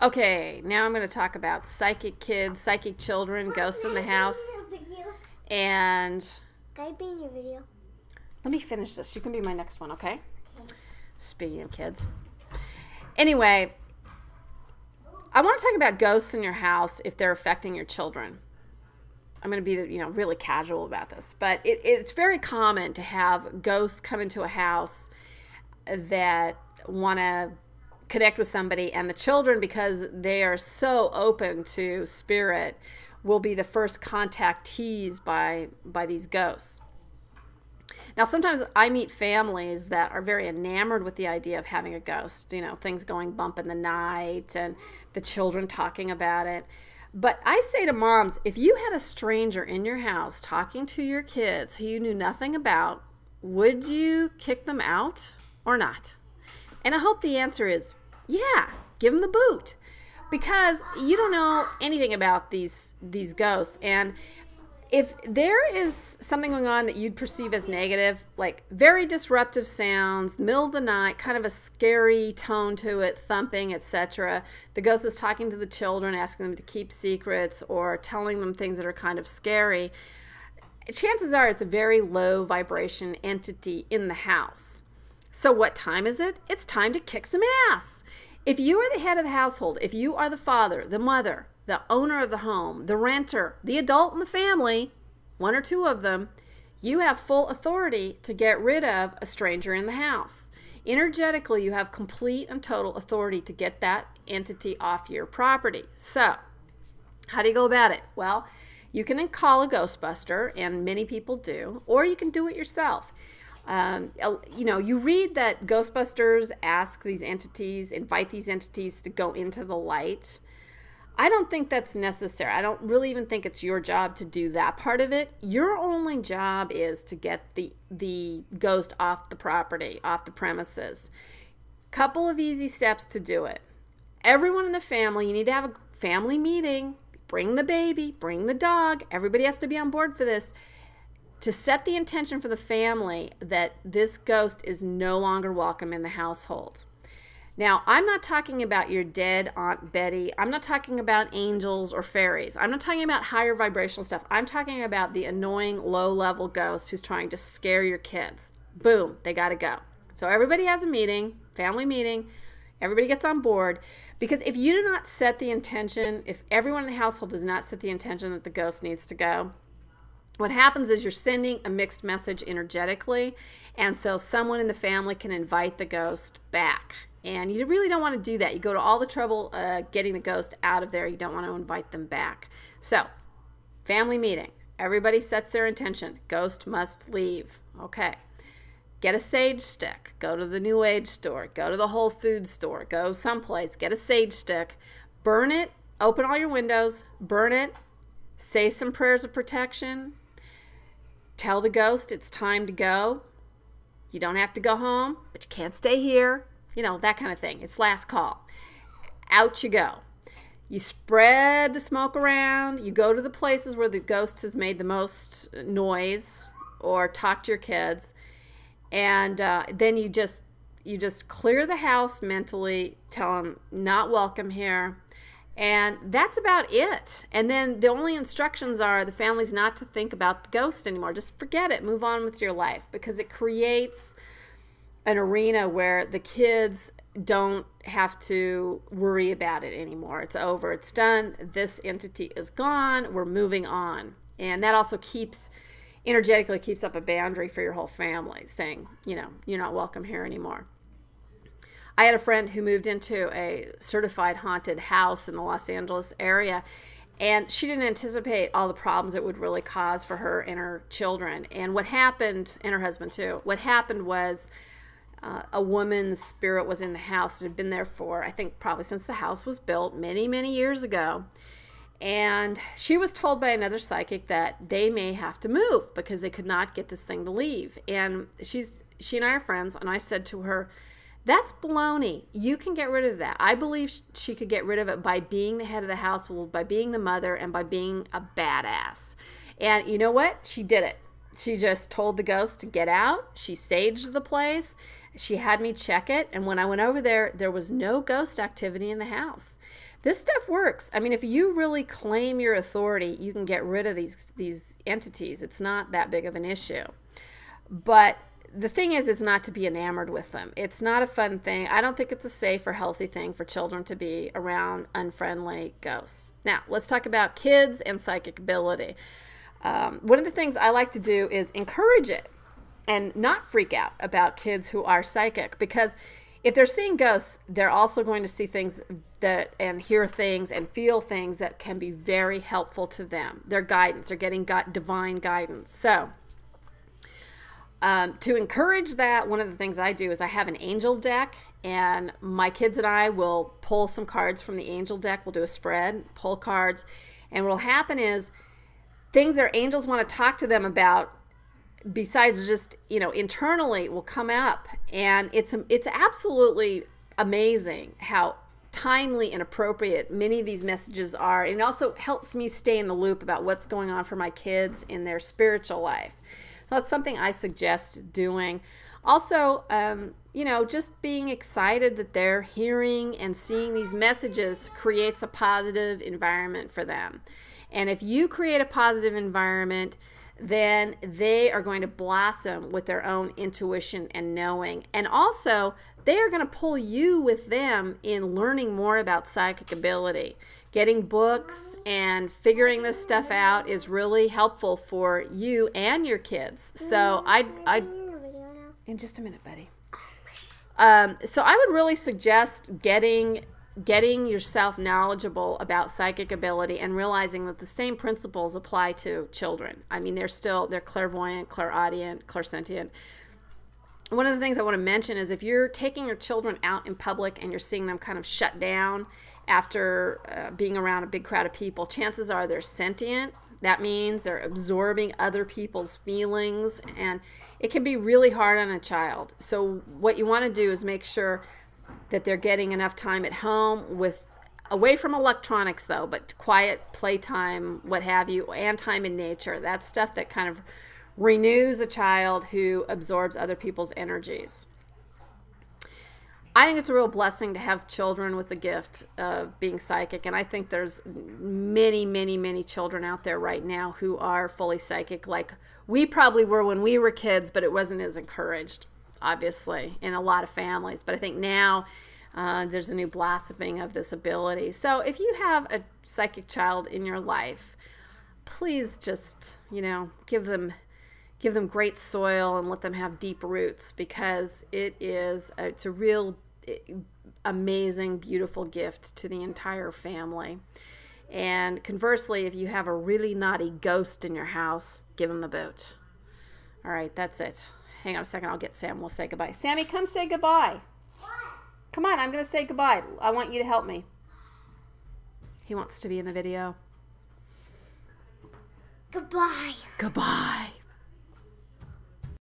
Okay, now I'm going to talk about psychic kids, psychic children, ghosts in the house. And Can I be in your video? let me finish this. You can be my next one, okay? Speaking of kids. Anyway, I want to talk about ghosts in your house if they're affecting your children. I'm going to be, really casual about this, but it's very common to have ghosts come into a house that want to connect with somebody, and the children, because they are so open to spirit, will be the first contactees by these ghosts. Now, sometimes I meet families that are very enamored with the idea of having a ghost, things going bump in the night and the children talking about it. But I say to moms, if you had a stranger in your house talking to your kids who you knew nothing about, would you kick them out or not? And I hope the answer is, yeah, give them the boot. Because you don't know anything about these ghosts. And if there is something going on that you'd perceive as negative, like very disruptive sounds, middle of the night, kind of a scary tone to it, thumping, etc., the ghost is talking to the children, asking them to keep secrets or telling them things that are kind of scary, chances are it's a very low vibration entity in the house. So what time is it? It's time to kick some ass. If you are the head of the household, if you are the father, the mother, the owner of the home, the renter, the adult in the family, one or two of them, you have full authority to get rid of a stranger in the house. Energetically, you have complete and total authority to get that entity off your property. So, how do you go about it? Well, you can call a Ghostbuster, and many people do, or you can do it yourself. You read that Ghostbusters ask these entities, invite these entities to go into the light. I don't think that's necessary. I don't really even think it's your job to do that part of it. Your only job is to get the ghost off the property, off the premises. Couple of easy steps to do it. Everyone in the family, you need to have a family meeting. Bring the baby, bring the dog. Everybody has to be on board for this. To set the intention for the family that this ghost is no longer welcome in the household. Now, I'm not talking about your dead Aunt Betty. I'm not talking about angels or fairies. I'm not talking about higher vibrational stuff. I'm talking about the annoying low-level ghost who's trying to scare your kids. Boom, they got to go. So everybody has a meeting, family meeting. Everybody gets on board. Because if you do not set the intention, if everyone in the household does not set the intention that the ghost needs to go, what happens is you're sending a mixed message energetically, and so someone in the family can invite the ghost back. And you really don't want to do that. You go to all the trouble getting the ghost out of there. You don't want to invite them back. So, family meeting. Everybody sets their intention. Ghost must leave. Okay. Get a sage stick. Go to the New Age store. Go to the Whole Foods store. Go someplace. Get a sage stick. Burn it. Open all your windows. Burn it. Say some prayers of protection. Tell the ghost it's time to go. You don't have to go home, but you can't stay here. That kind of thing. It's last call. Out you go. You spread the smoke around. You go to the places where the ghost has made the most noise, or talk to your kids. And then you just clear the house mentally. Tell them not welcome here. And that's about it. And then the only instructions are the family's not to think about the ghost anymore. Just forget it. Move on with your life, because it creates an arena where the kids don't have to worry about it anymore. It's over. It's done. This entity is gone. We're moving on. And that also energetically keeps up a boundary for your whole family, saying, you're not welcome here anymore. I had a friend who moved into a certified haunted house in the Los Angeles area, and she didn't anticipate all the problems it would really cause for her and her children. And what happened, and her husband too, what happened was a woman's spirit was in the house. It had been there for, I think, probably since the house was built many, many years ago. And she was told by another psychic that they may have to move because they could not get this thing to leave. And she and I are friends, and I said to her, that's baloney. You can get rid of that. I believe she could get rid of it by being the head of the household, by being the mother, and by being a badass. And you know what? She did it. She just told the ghost to get out. She saged the place, She had me check it, and when I went over there, there was no ghost activity in the house. This stuff works. I mean, if you really claim your authority, you can get rid of these entities. It's not that big of an issue. But the thing is not to be enamored with them. It's not a fun thing. I don't think it's a safe or healthy thing for children to be around unfriendly ghosts. Now, let's talk about kids and psychic ability. One of the things I like to do is encourage it and not freak out about kids who are psychic, because if they're seeing ghosts, they're also going to see things and hear things and feel things that can be very helpful to them. Their guidance, they're getting divine guidance. So to encourage that, one of the things I do is I have an angel deck, and my kids and I will pull some cards from the angel deck. We'll do a spread, pull cards, and what will happen is things their angels want to talk to them about, besides just, internally, will come up. And it's absolutely amazing how timely and appropriate many of these messages are. And it also helps me stay in the loop about what's going on for my kids in their spiritual life. So that's something I suggest doing. Also, just being excited that they're hearing and seeing these messages creates a positive environment for them. And if you create a positive environment, then they are going to blossom with their own intuition and knowing. And also, they are going to pull you with them in learning more about psychic ability. Getting books and figuring this stuff out is really helpful for you and your kids. So in just a minute, buddy. So I would really suggest getting yourself knowledgeable about psychic ability and realizing that the same principles apply to children. I mean, they're clairvoyant, clairaudient, clairsentient. One of the things I want to mention is if you're taking your children out in public and you're seeing them kind of shut down after being around a big crowd of people, chances are they're sentient. That means they're absorbing other people's feelings, and it can be really hard on a child. So what you want to do is make sure that they're getting enough time at home away from electronics though, but quiet playtime, what have you, and time in nature. That's stuff that kind of renews a child who absorbs other people's energies. I think it's a real blessing to have children with the gift of being psychic, and I think there's many, many, many children out there right now who are fully psychic, like we probably were when we were kids, but it wasn't as encouraged, obviously, in a lot of families. But I think now there's a new blossoming of this ability. So if you have a psychic child in your life, please just, give them great soil and let them have deep roots, because it's a real amazing, beautiful gift to the entire family. And conversely, if you have a really naughty ghost in your house, give them the boot. All right, that's it. Hang on a second, I'll get Sam. We'll say goodbye. Sammy, come say goodbye. What? Come on, I'm going to say goodbye. I want you to help me. He wants to be in the video. Goodbye. Goodbye.